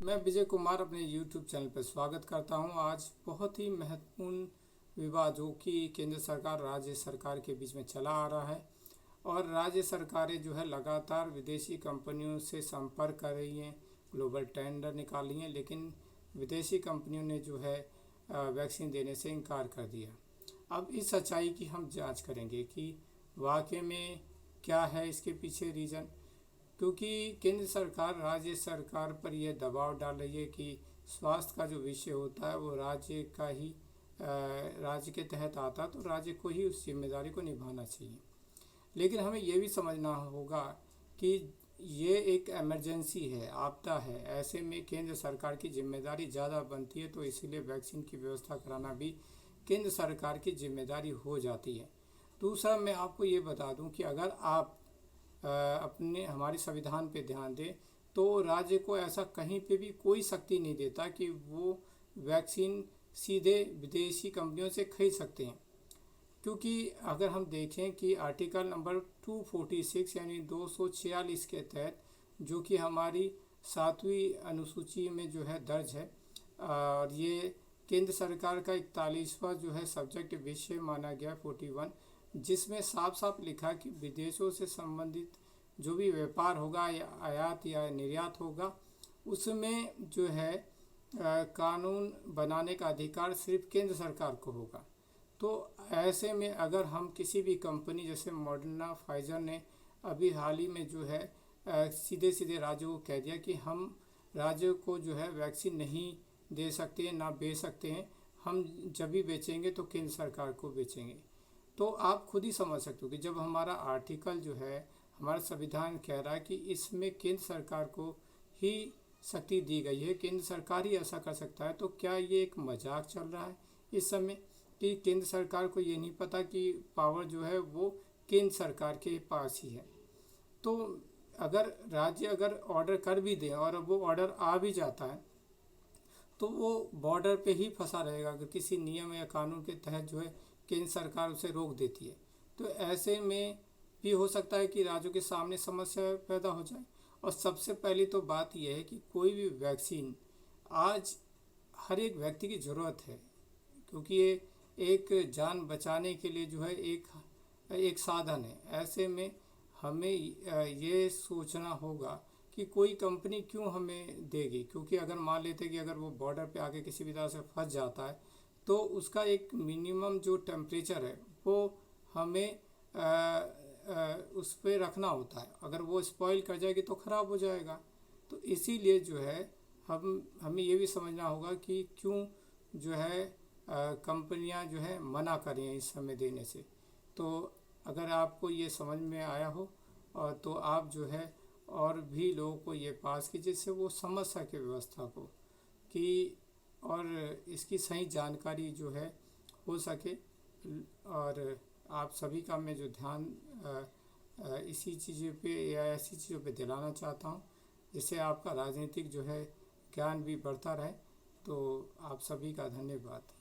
मैं विजय कुमार अपने YouTube channel पर स्वागत करता हूं। आज बहुत ही महत्वपूर्ण विवाद जो कि केंद्र सरकार राज्य सरकार के बीच में चला आ रहा है और राज्य सरकारें जो है लगातार विदेशी कंपनियों से संपर्क कर रही हैं, ग्लोबल टेंडर निकाली हैं, लेकिन विदेशी कंपनियों ने जो है वैक्सीन देने से इनकार कर दिया। अब इस सच्चाई की हम जांच करेंगे कि वाकई में क्या है इसके पीछे रीज़न, क्योंकि केंद्र सरकार राज्य सरकार पर यह दबाव डाल रही है कि स्वास्थ्य का जो विषय होता है वो राज्य का ही राज्य के तहत आता है, तो राज्य को ही उस जिम्मेदारी को निभाना चाहिए। लेकिन हमें ये भी समझना होगा कि ये एक इमरजेंसी है, आपदा है। ऐसे में केंद्र सरकार की जिम्मेदारी ज़्यादा बनती है, तो इसीलिए वैक्सीन की व्यवस्था कराना भी केंद्र सरकार की जिम्मेदारी हो जाती है। दूसरा, मैं आपको ये बता दूं कि अगर आप अपने हमारे संविधान पे ध्यान दें तो राज्य को ऐसा कहीं पे भी कोई शक्ति नहीं देता कि वो वैक्सीन सीधे विदेशी कंपनियों से खरीद सकते हैं। क्योंकि अगर हम देखें कि आर्टिकल नंबर 246 यानी 246 के तहत, जो कि हमारी 7वीं अनुसूची में जो है दर्ज है, और ये केंद्र सरकार का 41वां जो है सब्जेक्ट विषय माना गया 41, जिसमें साफ साफ लिखा कि विदेशों से संबंधित जो भी व्यापार होगा या आयात या निर्यात होगा, उसमें जो है कानून बनाने का अधिकार सिर्फ केंद्र सरकार को होगा। तो ऐसे में अगर हम किसी भी कंपनी जैसे मॉडर्ना, फाइजर ने अभी हाल ही में जो है सीधे सीधे राज्यों को कह दिया कि हम राज्यों को जो है वैक्सीन नहीं दे सकते हैं, ना बेच सकते हैं, हम जब भी बेचेंगे तो केंद्र सरकार को बेचेंगे। तो आप खुद ही समझ सकते हो कि जब हमारा आर्टिकल जो है, हमारा संविधान कह रहा है कि इसमें केंद्र सरकार को ही शक्ति दी गई है, केंद्र सरकार ही ऐसा कर सकता है, तो क्या ये एक मजाक चल रहा है इस समय कि केंद्र सरकार को ये नहीं पता कि पावर जो है वो केंद्र सरकार के पास ही है। तो अगर राज्य अगर ऑर्डर कर भी दें और वो ऑर्डर आ भी जाता है तो वो बॉर्डर पे ही फंसा रहेगा अगर किसी नियम या कानून के तहत जो है केंद्र सरकार उसे रोक देती है। तो ऐसे में भी हो सकता है कि राज्यों के सामने समस्या पैदा हो जाए। और सबसे पहली तो बात यह है कि कोई भी वैक्सीन आज हर एक व्यक्ति की ज़रूरत है, क्योंकि ये एक जान बचाने के लिए जो है एक साधन है। ऐसे में हमें ये सोचना होगा कि कोई कंपनी क्यों हमें देगी, क्योंकि अगर मान लेते कि अगर वो बॉर्डर पे आके किसी भी तरह से फंस जाता है तो उसका एक मिनिमम जो टेम्परेचर है वो हमें उस पर रखना होता है। अगर वो स्पॉइल कर जाएगी तो ख़राब हो जाएगा। तो इसीलिए जो है हमें ये भी समझना होगा कि क्यों जो है कंपनियां जो है मना कर रही हैं इस समय देने से। तो अगर आपको ये समझ में आया हो और तो आप जो है और भी लोगों को ये पास कीजिए जिससे वो समझ सके व्यवस्था को कि और इसकी सही जानकारी जो है हो सके। और आप सभी का मैं जो ध्यान इसी चीज़ों पे या ऐसी चीज़ों पे दिलाना चाहता हूँ जिससे आपका राजनीतिक जो है ज्ञान भी बढ़ता रहे। तो आप सभी का धन्यवाद।